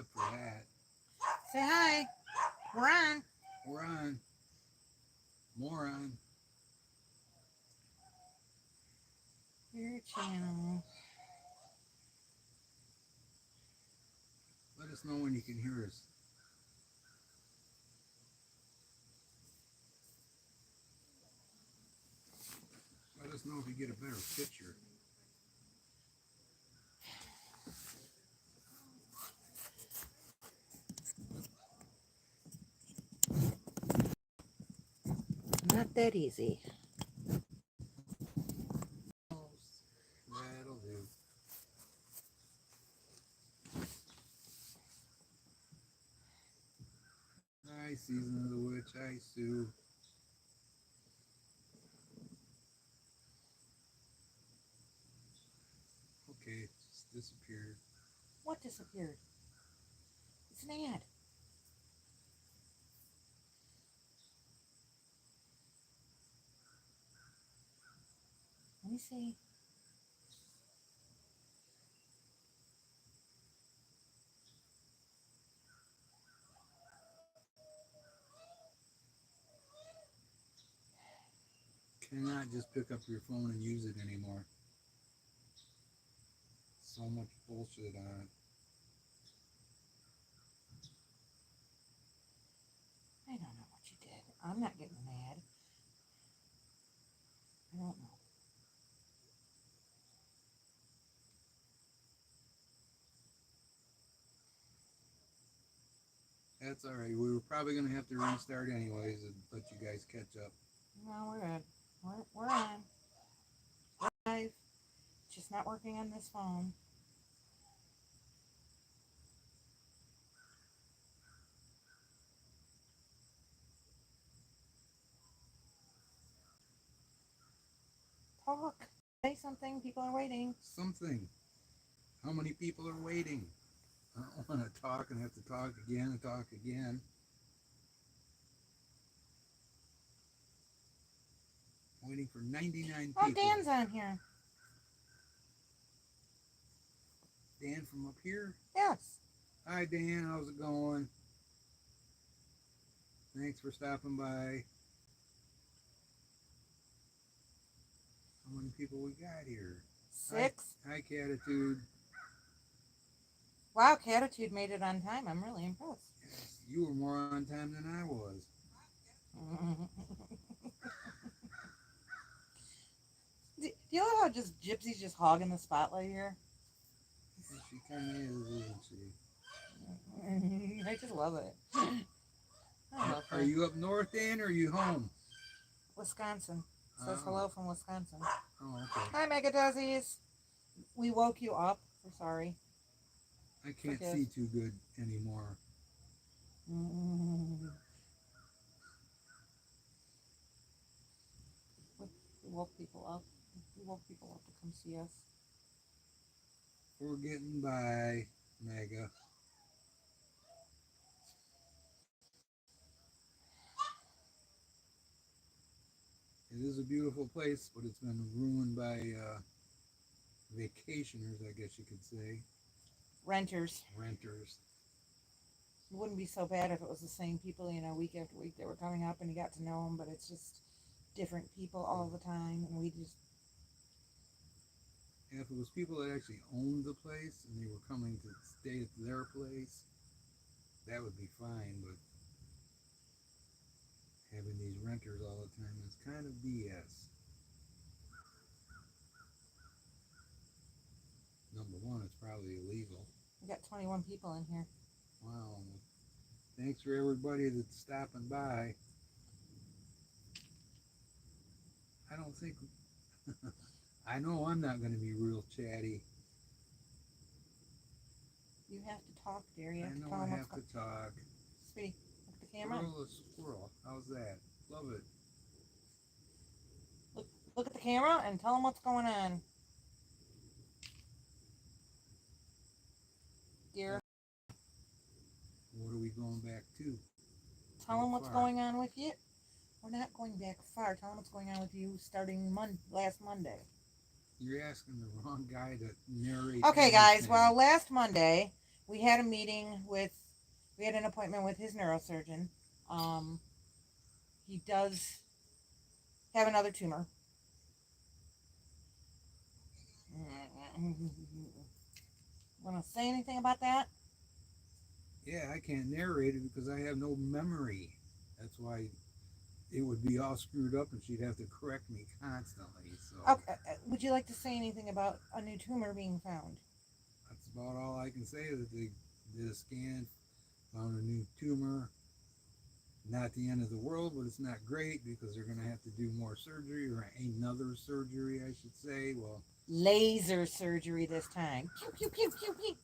except for that. Say hi. We're on. We're on. More on. Your channel. Let us know when you can hear us. Let us know if you get a better picture. Not that easy. That'll do. Hi, Season of the Witch. Hi, Sue. Okay, it just disappeared. What disappeared? It's an ad. Let me see. Cannot just pick up your phone and use it anymore. So much bullshit on it. I don't know what you did. I'm not getting an ad. I don't know. That's all right. We were probably going to have to restart anyways and let you guys catch up. No, we're good. We're on. We're live. Just not working on this phone. Talk. Say something. People are waiting. Something. How many people are waiting? I don't want to talk and have to talk again and talk again. Waiting for 99 people. Oh, Dan's on here. Dan from up here? Yes. Hi, Dan. How's it going? Thanks for stopping by. How many people we got here? 6. Hi, Catitude. Wow, Catitude made it on time. I'm really impressed. Yes, you were more on time than I was. Do you know how just Gypsy's just hogging the spotlight here? Yeah, she kind of is, isn't she? I just love it. I love her. Are you up north, Dan, or are you home? Wisconsin. Says hello from Wisconsin. Oh, okay. Hi, Megaduzzies. We woke you up. We're sorry. I can't see too good anymore. We woke people up. We woke people up to come see us. We're getting by, Mega. It is a beautiful place, but it's been ruined by vacationers, I guess you could say. Renters. Renters. It wouldn't be so bad if it was the same people, week after week that were coming up and you got to know them, but it's just different people all the time, and we just... And if it was people that actually owned the place and they were coming to stay at their place, that would be fine, but having these renters all the time is kind of BS. Number one, it's probably illegal. We got 21 people in here. Wow. Thanks for everybody that's stopping by. I don't think... I know I'm not going to be real chatty. You have to talk, dear. You I have to know tell I them have to talk. Sweetie, look at the camera. Squirrel is squirrel. How's that? Love it. Look at the camera and tell them what's going on. Dear. What are we going back to? Tell them what's going on with you. We're not going back far. Tell them what's going on with you starting last Monday. You're asking the wrong guy to narrate. Okay, guys. Well, last Monday we had a meeting with, we had an appointment with his neurosurgeon. He does have another tumor. Want to say anything about that? Yeah, I can't narrate it because I have no memory. That's why it would be all screwed up and she'd have to correct me constantly. So Okay. Would you like to say anything about a new tumor being found? that's about all I can say. That they did a scan, found a new tumor. Not the end of the world, but it's not great because they're going to have to do more surgery, or another surgery, I should say. Well, Laser surgery this time. Pew, pew, pew, pew, pew.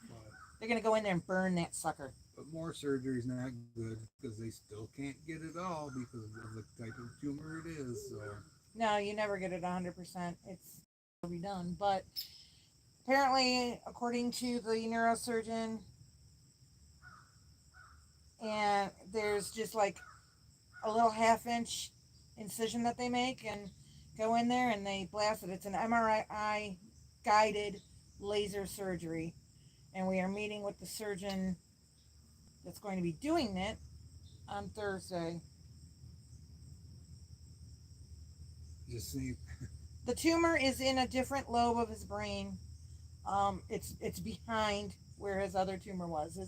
but, They're going to go in there and burn that sucker. but more surgery is not good because they still can't get it all because of the type of tumor it is. So No, you never get it 100%. It's will be done. But apparently, according to the neurosurgeon, and there's just like a little half-inch incision that they make and go in there and they blast it. It's an MRI guided laser surgery. And we are meeting with the surgeon that's going to be doing it on Thursday. just see. The tumor is in a different lobe of his brain. It's behind where his other tumor was.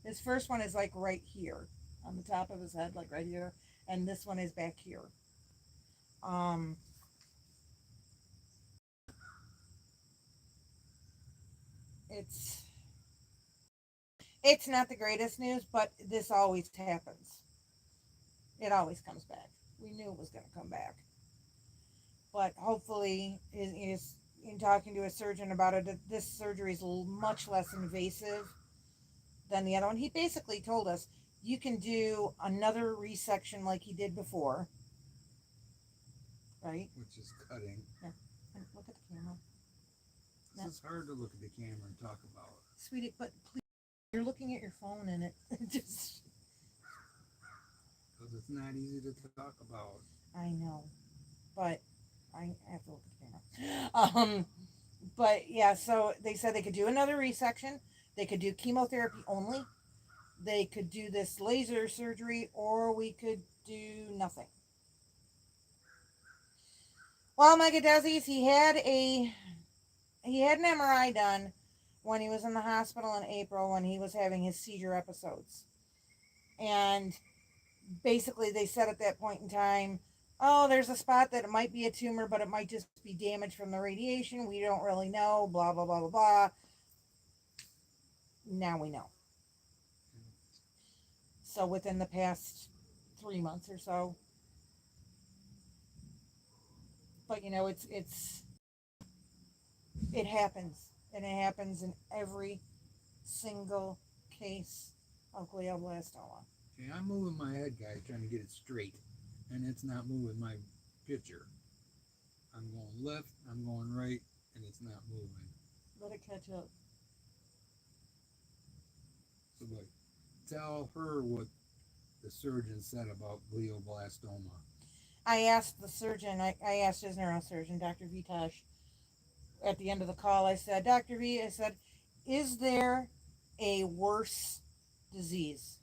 His first one is like right here on the top of his head, like right here, and this one is back here. It's not the greatest news, but this always happens. It always comes back. We knew it was going to come back, but hopefully, is in talking to a surgeon about it, this surgery is much less invasive than the other one. He basically told us you can do another resection like he did before, right? Which is cutting. Yeah. Look at the camera. It's hard to look at the camera and talk about it. Sweetie, but please, you're looking at your phone and it just... Because it's not easy to talk about. I know, but I have to look at the camera. But yeah, so they said they could do another resection. They could do chemotherapy only. They could do this laser surgery, or we could do nothing. Well, Micah Desies, he had an MRI done when he was in the hospital in April when he was having his seizure episodes. And basically they said at that point in time, oh, there's a spot that it might be a tumor, but it might just be damage from the radiation. We don't really know, blah, blah, blah, blah, blah. Now we know. So within the past 3 months or so. But you know, it happens. And it happens in every single case of glioblastoma. Okay, I'm moving my head, guys, trying to get it straight. And it's not moving my picture. I'm going left, I'm going right, and it's not moving. Let it catch up. So, but tell her what the surgeon said about glioblastoma. I asked the surgeon, I asked his neurosurgeon, Dr. Vitosh, at the end of the call, I said, Dr. V, I said, is there a worse disease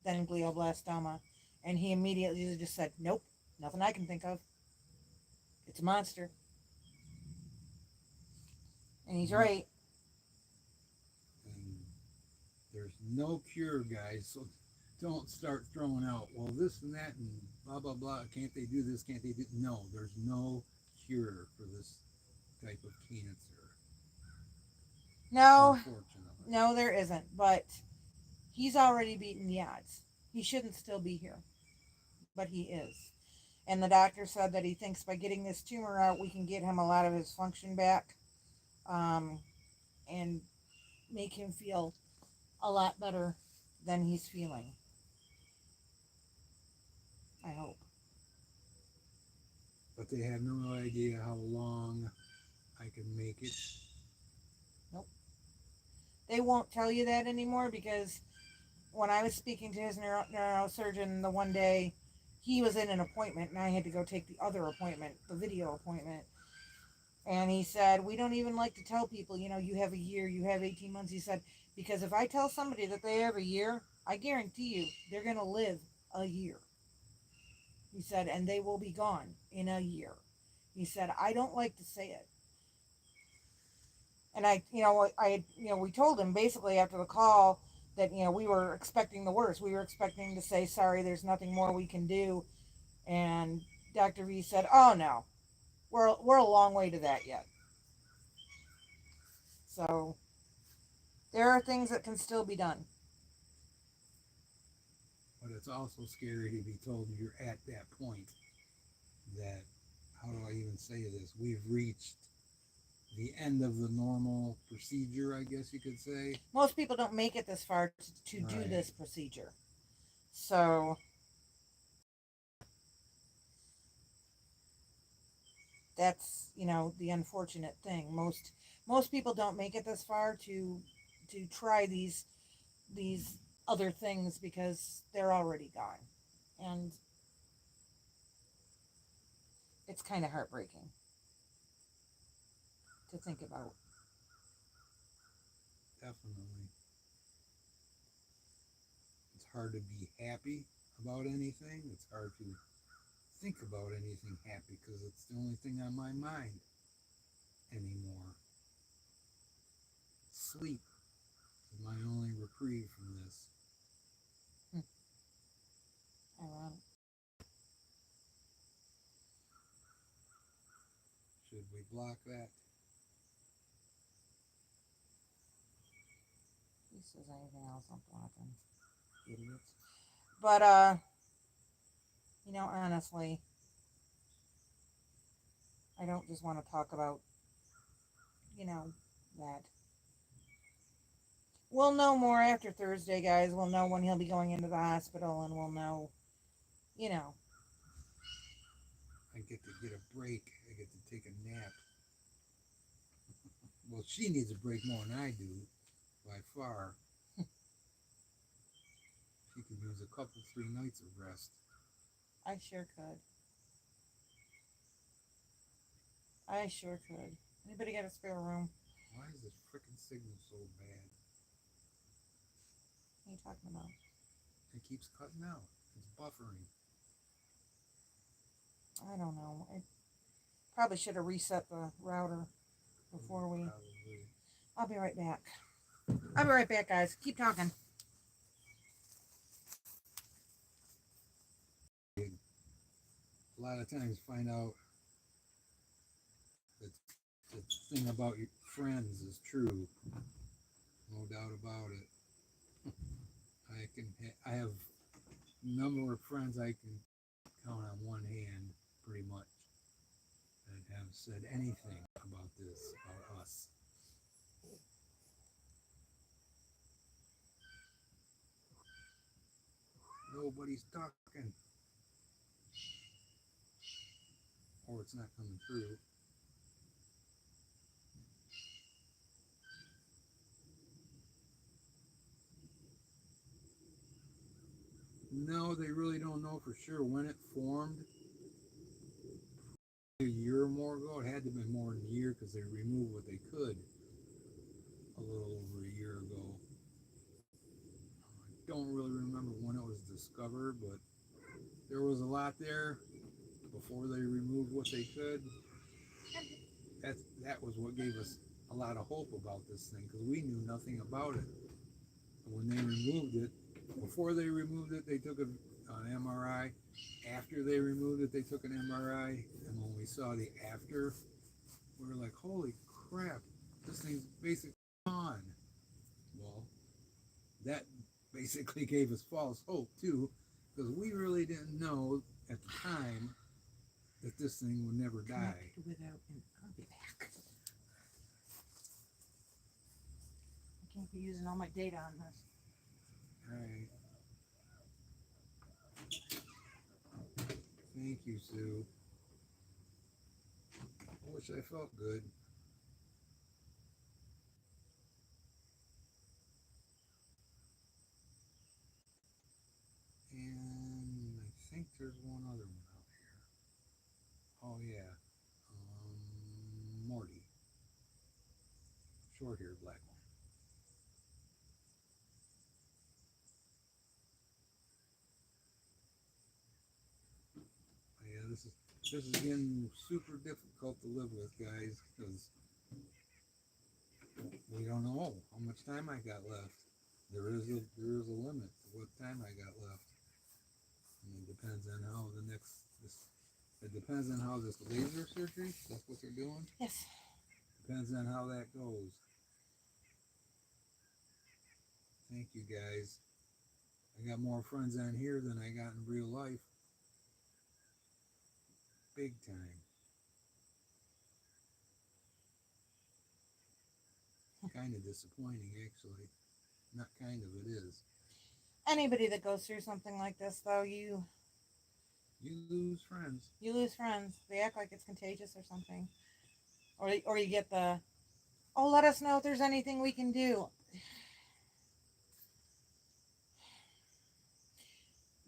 than glioblastoma? And he immediately just said, nope, nothing I can think of. It's a monster. And he's right. And there's no cure, guys, so don't start throwing out, well, this and that and blah, blah, blah. Can't they do this? Can't they do... No, there's no cure for this type of cancer. No, unfortunately. no, there isn't. But he's already beaten the odds. He shouldn't still be here, but he is. And the doctor said that he thinks by getting this tumor out, we can get him a lot of his function back, and make him feel a lot better than he's feeling. I hope. But they have no idea how long I can make it. Nope. They won't tell you that anymore because when I was speaking to his neurosurgeon the one day, he was in an appointment and I had to go take the other appointment, the video appointment. And he said, we don't even like to tell people, you have a year, you have 18 months. He said, because if I tell somebody that they have a year, I guarantee you they're going to live a year. He said, and they will be gone in a year. He said, I don't like to say it. And we told him basically after the call that, we were expecting the worst. We were expecting to say, sorry, there's nothing more we can do. And Dr. V said, oh no, we're a long way to that yet. So there are things that can still be done. But it's also scary to be told you're at that point that, how do I even say this? We've reached the end of the normal procedure, I guess you could say. Most people don't make it this far to do Right. this procedure. So that's, the unfortunate thing. Most people don't make it this far to try these other things because they're already gone. And it's kind of heartbreaking to think about. Definitely. It's hard to be happy about anything. It's hard to think about anything happy because it's the only thing on my mind anymore. Sleep is my only reprieve from this. Ironic. Should we block that? He says anything else, I'm blocking. Idiots. But honestly, I don't just want to talk about, that. We'll know more after Thursday, guys. We'll know when he'll be going into the hospital, and we'll know, you know. I get to get a break. I get to take a nap. Well, she needs a break more than I do, by far. She could use a couple, 3 nights of rest. I sure could. I sure could. Anybody got a spare room? Why is this frickin' signal so bad? What are you talking about? It keeps cutting out. It's buffering. I don't know. I probably should have reset the router before we. Probably. I'll be right back. I'll be right back, guys. Keep talking. A lot of times find out that the thing about your friends is true. No doubt about it. I have a number of friends I can count on one hand, pretty much, that have said anything about this, about us. Nobody's talking. Or it's not coming through. No, they really don't know for sure when it formed. A year or more ago, it had to have been more than a year because they removed what they could a little over a year ago. I don't really remember when it was discovered, but there was a lot there before they removed what they could. That was what gave us a lot of hope about this thing because we knew nothing about it. And when they removed it, before they removed it, they took an MRI. After they removed it, they took an MRI. And when we saw the after, we were like, holy crap, this thing's basically gone. Well, that basically gave us false hope too, because we really didn't know at the time that this thing would never die. I'll be back. I can't be using all my data on this. Alright. Thank you, Sue. I wish I felt good. And I think there's one other one out here. Oh yeah. More This is getting super difficult to live with, guys, because we don't know how much time I got left. There is a limit to what time I got left. And it depends on how it depends on how this laser surgery, that's what they're doing. Yes. Depends on how that goes. Thank you, guys. I got more friends on here than I got in real life. Big time. Kind of disappointing, actually. Not kind of, it is. Anybody that goes through something like this, though, You lose friends. you lose friends. They act like it's contagious or something, or you get the, oh, let us know if there's anything we can do.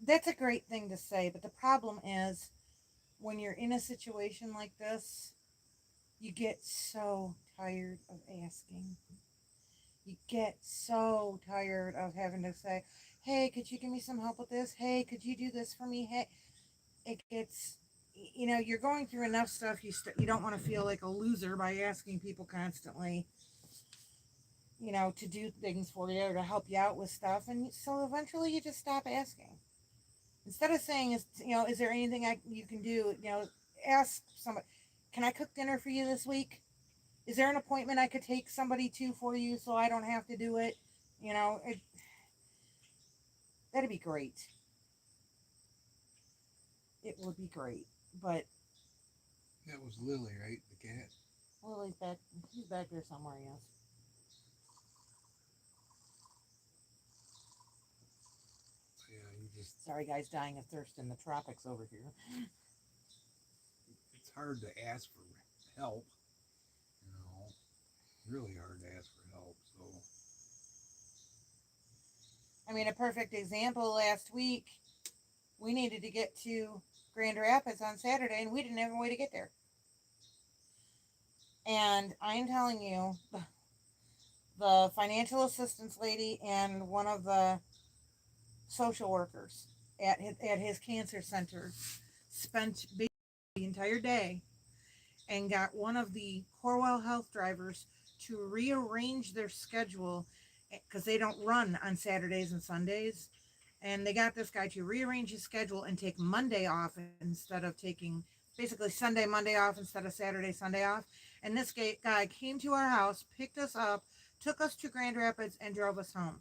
That's a great thing to say, but the problem is when you're in a situation like this, you get so tired of asking. You get so tired of having to say, hey, could you give me some help with this? Hey, could you do this for me? Hey, it gets, you're going through enough stuff. You don't want to feel like a loser by asking people constantly, to do things for you or to help you out with stuff. And so eventually you just stop asking. Instead of saying, is there anything you can do? Ask somebody, can I cook dinner for you this week? Is there an appointment I could take somebody to for you so I don't have to do it? That'd be great. It would be great. But That was Lily, right? The cat. Lily's back. He's back there somewhere, yes. Yeah, you just, Sorry, guys, dying of thirst in the tropics over here. it's hard to ask for help. Really hard to ask for help. So, I mean, a perfect example last week, we needed to get to Grand Rapids on Saturday, and we didn't have a way to get there. And I'm telling you, the financial assistance lady and one of the social workers at his cancer center spent the entire day and got one of the Corwell Health drivers to rearrange their schedule because they don't run on Saturdays and Sundays. And they got this guy to rearrange his schedule and take Monday off instead of taking basically Sunday, Monday off instead of Saturday, Sunday off. And this guy came to our house, picked us up, took us to Grand Rapids, and drove us home.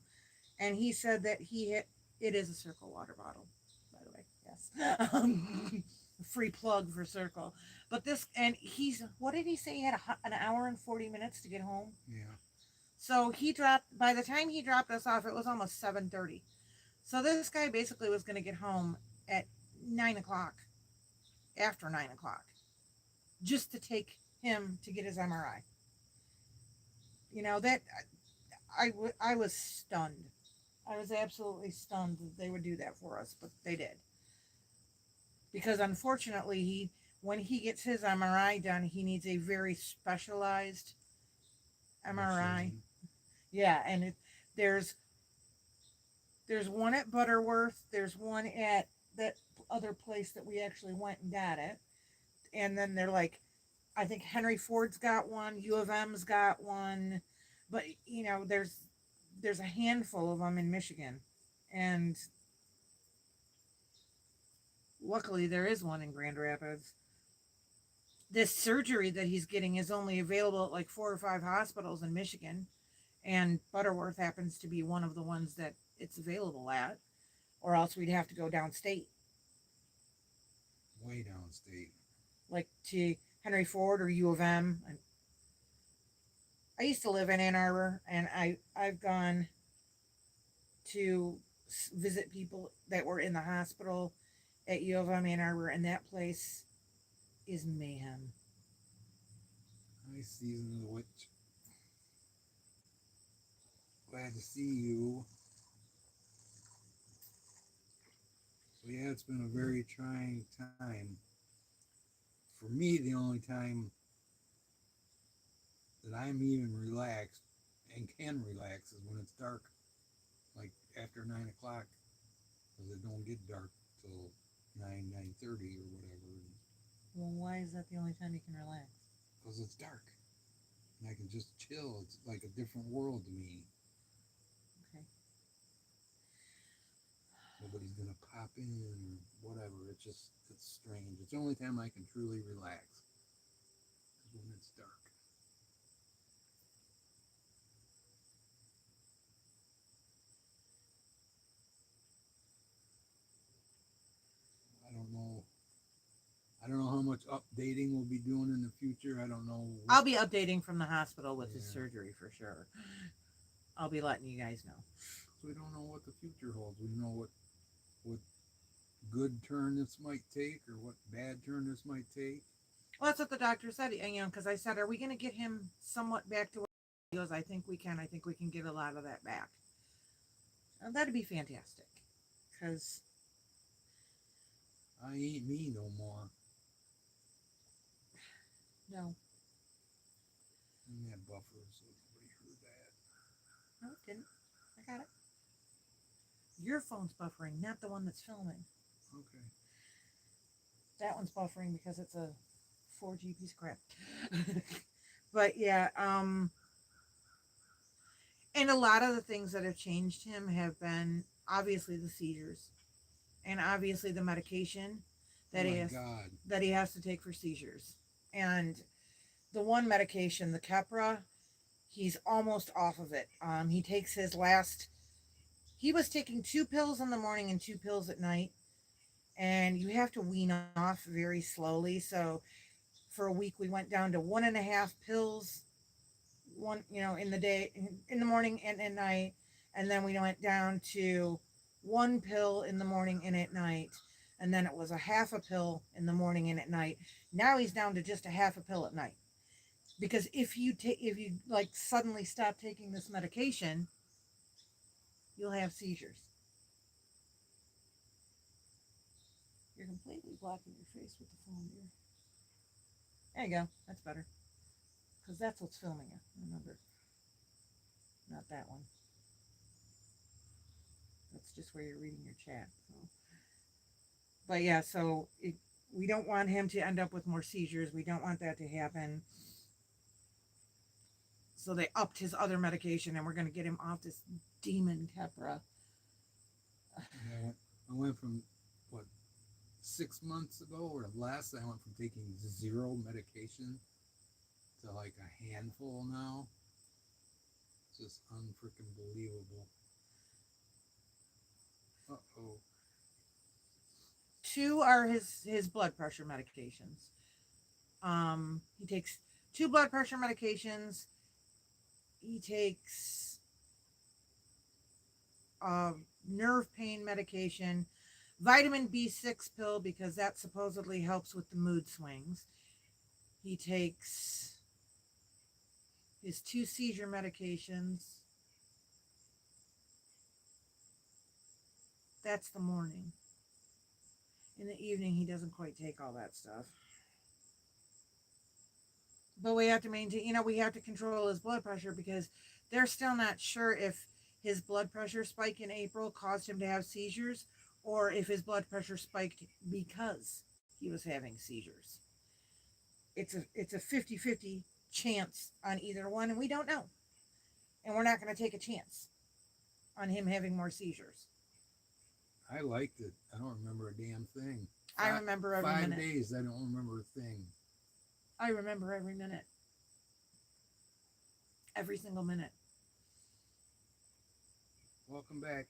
And he said that it is a Circle water bottle, by the way. Yes. Free plug for Circle. But what did he say? He had an hour and 40 minutes to get home. yeah. So by the time he dropped us off, it was almost 7:30. So this guy basically was going to get home at 9 o'clock, after 9 o'clock, just to take him to get his MRI. That I was stunned. I was absolutely stunned that they would do that for us, but they did. Because unfortunately, when he gets his MRI done, he needs a very specialized MRI. Machine. Yeah, and there's one at Butterworth. There's one at that other place that we actually went and got it. And then they're like, I think Henry Ford's got one, U of M's got one, but there's a handful of them in Michigan, and luckily there is one in Grand Rapids. This surgery that he's getting is only available at like 4 or 5 hospitals in Michigan, and Butterworth happens to be one of the ones that it's available at, or else we'd have to go downstate. Way downstate. Like to Henry Ford or U of M. I used to live in Ann Arbor, and I've gone to visit people that were in the hospital at U of M Ann Arbor, and that place is mayhem. Hi, Season of the Witch. Glad to see you. So yeah, it's been a very trying time. For me, the only time that I'm even relaxed and can relax is when it's dark, like after 9 o'clock, because it don't get dark till 9:30 or whatever. Well, why is that the only time you can relax? Because it's dark. And I can just chill. It's like a different world to me. Okay. Nobody's going to pop in or whatever. It's strange. It's the only time I can truly relax. Is when it's dark. I don't know. I don't know how much updating we'll be doing in the future. I don't know. I'll be updating from the hospital with his Yeah. surgery for sure. I'll be letting you guys know. We don't know what the future holds. We know what good turn this might take or what bad turn this might take. Well, that's what the doctor said, because I said, are we going to get him somewhat back to where he goes? I think we can. I think we can get a lot of that back. And that'd be fantastic. Because I ain't me no more. no, And that buffer, so nobody heard that. no, it didn't. I got it. Your phone's buffering, not the one that's filming. Okay. That one's buffering because it's a 4G piece of crap. But yeah, and a lot of the things that have changed him have been obviously the seizures and obviously the medication that he has to take for seizures. And the one medication, the Keppra, he's almost off of it. He takes he was taking 2 pills in the morning and 2 pills at night, and you have to wean off very slowly. So for a week we went down to 1.5 pills in the day, in the morning and at night, and then we went down to 1 pill in the morning and at night, and then it was a half a pill in the morning and at night. Now he's down to just a half a pill at night, because if you like suddenly stop taking this medication, you'll have seizures. You're completely blocking your face with the phone, dear. There you go. That's better. Because that's what's filming you, remember. Not that one. That's just where you're reading your chat. So. But yeah, so we don't want him to end up with more seizures. We don't want that to happen. So they upped his other medication, and we're going to get him off this demon Keppra. Yeah, I went from, 6 months ago or less, I went from taking 0 medication to like a handful now. It's just unfreaking believable. Uh-oh. 2 are his blood pressure medications. He takes 2 blood pressure medications. He takes nerve pain medication, vitamin B6 pill, because that supposedly helps with the mood swings. He takes his 2 seizure medications. That's the morning. In the evening, he doesn't quite take all that stuff. But we have to maintain, we have to control his blood pressure, because they're still not sure if his blood pressure spike in April caused him to have seizures, or if his blood pressure spiked because he was having seizures. It's a 50-50 chance on either one, and we don't know. And we're not going to take a chance on him having more seizures. I liked it. I don't remember a damn thing. I remember every 5 minute. days, I don't remember a thing. I remember every minute. Every single minute. Welcome back.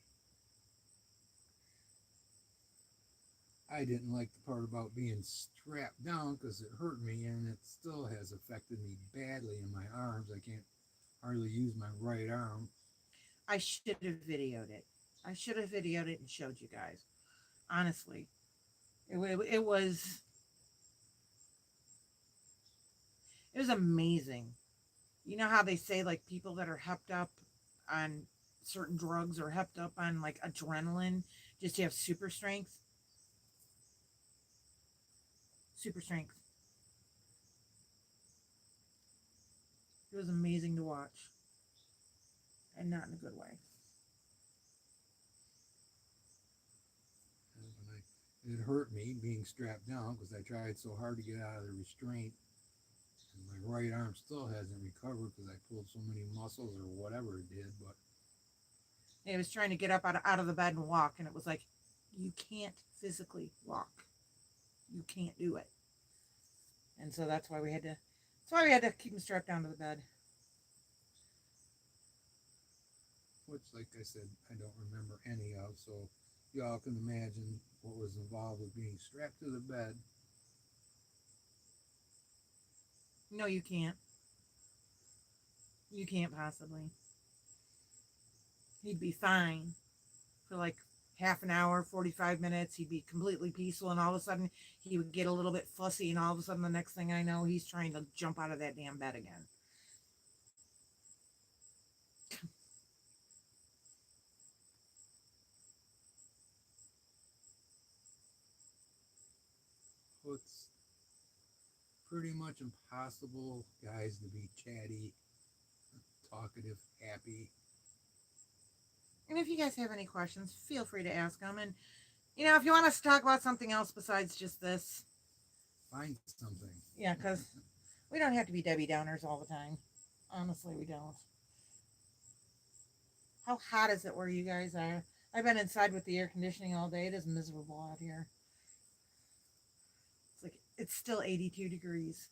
I didn't like the part about being strapped down because it hurt me, and it still has affected me badly in my arms. I can't hardly use my right arm. I should have videoed it. I should have videoed it and showed you guys. Honestly. It was amazing. You know how they say, like, people that are hepped up on certain drugs or hepped up on, like, adrenaline just to have super strength? Super strength. It was amazing to watch. And not in a good way. it hurt me being strapped down because I tried so hard to get out of the restraint. And my right arm still hasn't recovered because I pulled so many muscles or whatever it did. But He was trying to get up out of the bed and walk, and it was like, you can't physically walk. You can't do it. And so that's why we had to keep him strapped down to the bed. which, like I said, I don't remember any of. So y'all can imagine what was involved with being strapped to the bed. No, you can't. You can't possibly. He'd be fine for like half an hour, 45 minutes. He'd be completely peaceful, and all of a sudden he would get a little bit fussy, and all of a sudden the next thing I know, he's trying to jump out of that damn bed again. It's pretty much impossible, guys, to be chatty, talkative, happy. And if you guys have any questions, feel free to ask them. And, if you want us to talk about something else besides just this, Find something. yeah, because we don't have to be Debbie Downers all the time. Honestly, we don't. How hot is it where you guys are? I've been inside with the air conditioning all day. It is miserable out here. It's still 82 degrees.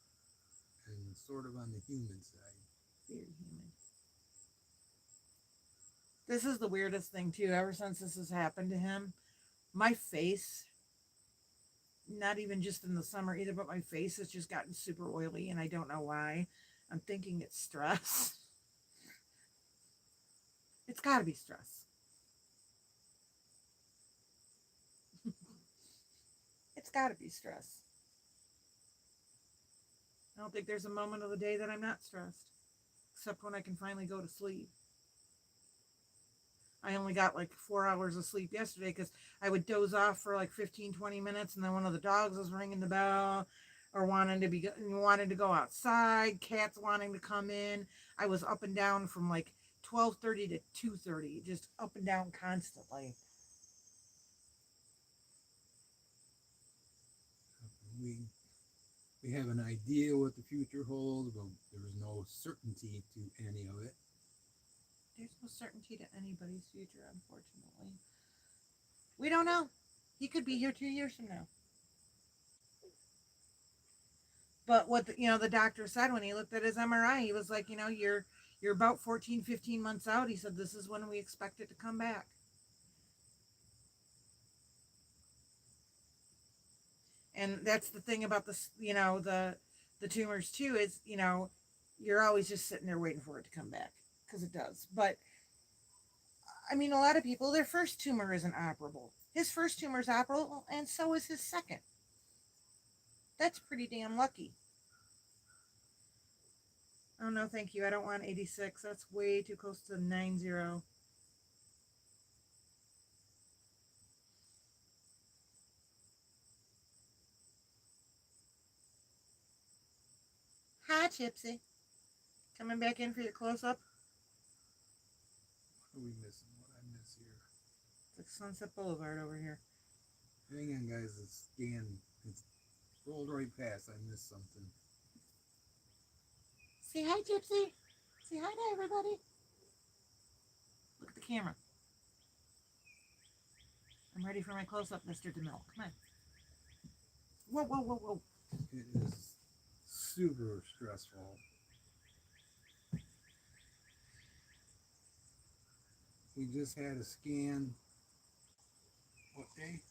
And sort of on the human side. Very humid. This is the weirdest thing too. Ever since this has happened to him, my face, not even just in the summer either, but my face has just gotten super oily, and I don't know why. I'm thinking it's stress. It's got to be stress. It's got to be stress. I don't think there's a moment of the day that I'm not stressed, except when I can finally go to sleep. I only got like 4 hours of sleep yesterday because I would doze off for like 15, 20 minutes, and then one of the dogs was ringing the bell or wanting to go outside, cats wanting to come in. I was up and down from like 12:30 to 2:30, just up and down constantly. We have an idea what the future holds, but there's no certainty to any of it. There's no certainty to anybody's future, unfortunately. We don't know. He could be here 2 years from now. But what the doctor said when he looked at his MRI, he was like, you're about 14, 15 months out. He said, this is when we expect it to come back. And that's the thing about this, the tumors too, is, you're always just sitting there waiting for it to come back, because it does. But I mean, a lot of people, their first tumor isn't operable. His first tumor is operable, and so is his second. That's pretty damn lucky. Oh, no, thank you. I don't want 86. That's way too close to 90. Hi, Gypsy. Coming back in for your close-up? What are we missing? What I miss here? It's like Sunset Boulevard over here. Hang on, guys. The scan, it's rolled right past. I missed something. Say hi, Gypsy. Say hi to everybody. Look at the camera. I'm ready for my close-up, Mr. DeMille. Come on. Whoa, whoa, whoa, whoa. It is super stressful. We just had a scan. What day?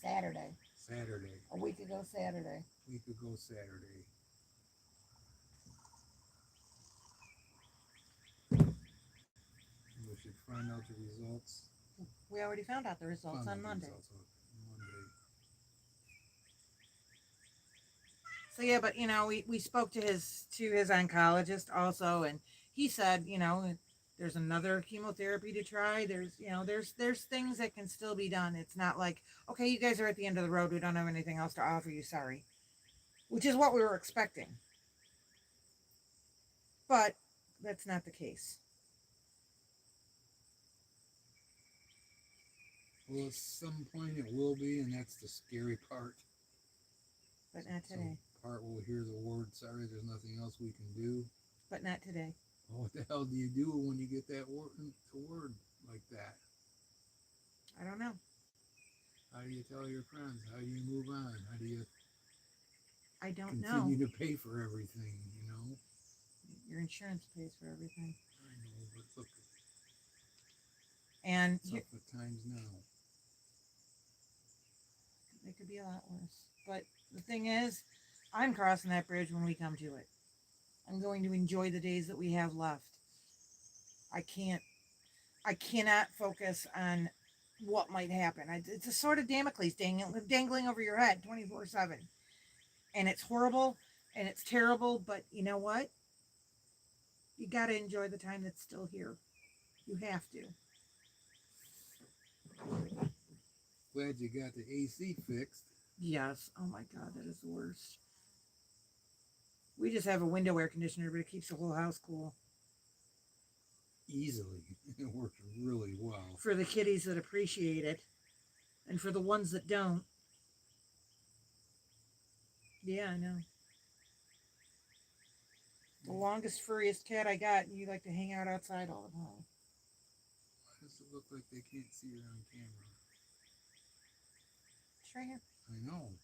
Saturday. Saturday. A week ago Saturday. Week ago Saturday. We should find out the results. We already found out the results on Monday. So yeah, but we spoke to his oncologist also, and he said, there's another chemotherapy to try. There's things that can still be done. It's not like, okay, you guys are at the end of the road. We don't have anything else to offer you. Sorry. Which is what we were expecting. But that's not the case. Well, at some point it will be, and that's the scary part. But not today. Some part will hear the word, sorry, there's nothing else we can do. But not today. Well, what the hell do you do when you get that word like that? I don't know. How do you tell your friends? How do you move on? How do you I don't continue know. to pay for everything, you know? Your insurance pays for everything. I know, but look, And it's up at times now. it could be a lot worse. But the thing is, I'm crossing that bridge when we come to it. I'm going to enjoy the days that we have left. I cannot focus on what might happen. It's a sort of Damocles dangling over your head 24/7. And it's horrible and it's terrible, but you know what? You got to enjoy the time that's still here. You have to. Glad you got the AC fixed. Yes. Oh my God, that is the worst. We just have a window air conditioner, but it keeps the whole house cool. Easily. It works really well. For the kiddies that appreciate it, and for the ones that don't. Yeah, I know. The longest, furriest cat I got, and you like to hang out outside all the time. Why does it look like they can't see her on camera? It's right here. I know.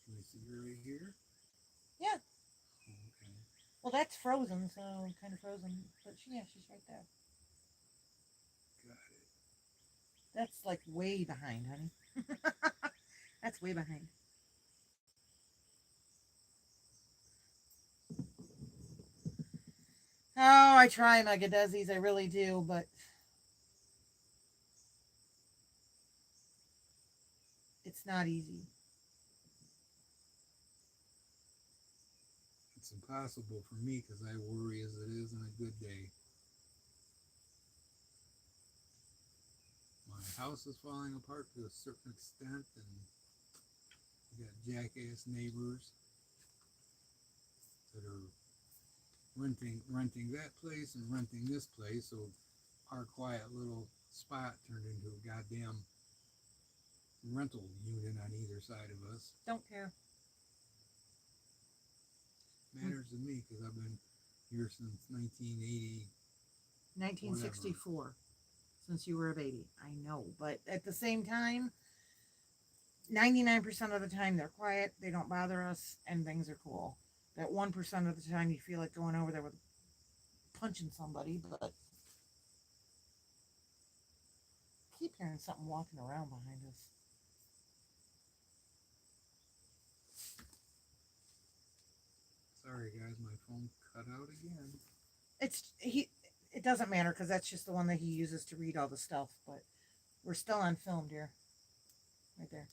Can you see her right here? Yeah. Oh, okay. Well, that's frozen, so kind of frozen. But yeah, she's right there. Got it. That's like way behind, honey. That's way behind. Oh, I try, Megadesies, I really do, but it's not easy. It's impossible for me because I worry as it is on a good day. My house is falling apart to a certain extent, and we got jackass neighbors that are renting that place and renting this place, so our quiet little spot turned into a goddamn rental unit on either side of us. Don't care. Matters to me because I've been here since 1980. 1964. Whatever. Since you were a baby. I know, but at the same time, 99% of the time they're quiet, they don't bother us, and things are cool. That 1% of the time you feel like going over there with punching somebody, but I keep hearing something walking around behind us. Sorry guys, my phone cut out again. It doesn't matter because that's just the one that he uses to read all the stuff, but we're still on film, dear. Right there.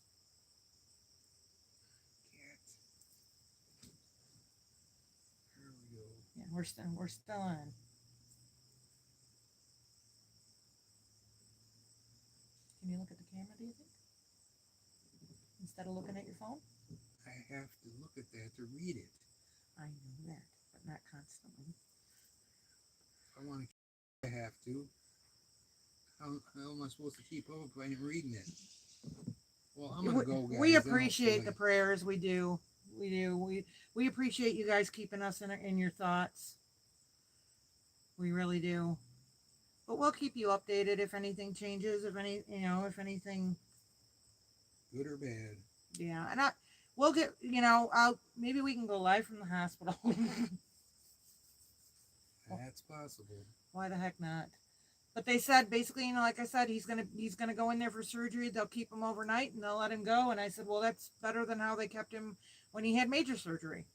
There we go. Yeah, we're still on. Can you look at the camera, do you think? Instead of looking at your phone? I have to look at that to read it. I know that, but not constantly. If I want to, I have to. How am I supposed to keep up if I ain't reading it? Well, I'm gonna go, guys. We appreciate the prayers. We do. We appreciate you guys keeping us in your thoughts. We really do. But we'll keep you updated if anything changes, if anything, good or bad. Yeah, and we'll get, maybe we can go live from the hospital. That's possible. Why the heck not? But they said basically, like I said, he's gonna go in there for surgery. They'll keep him overnight and they'll let him go. And I said, well, that's better than how they kept him when he had major surgery.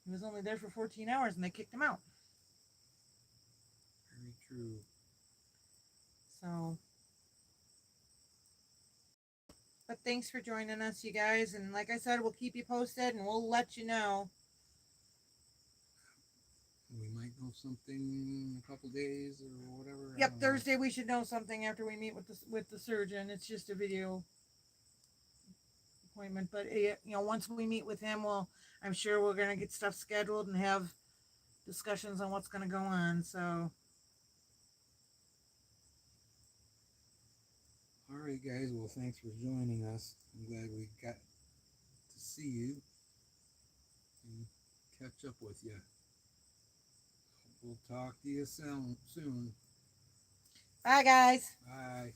He was only there for 14 hours and they kicked him out. Very true. So, but thanks for joining us, you guys. And like I said, we'll keep you posted and we'll let you know. We might know something in a couple days or whatever. Yep, Thursday we should know something after we meet with the surgeon. It's just a video appointment, but once we meet with him, I'm sure we're gonna get stuff scheduled and have discussions on what's gonna go on. So, all right. right, guys. Well, thanks for joining us. I'm glad we got to see you and catch up with you. We'll talk to you soon. Bye, guys. Bye.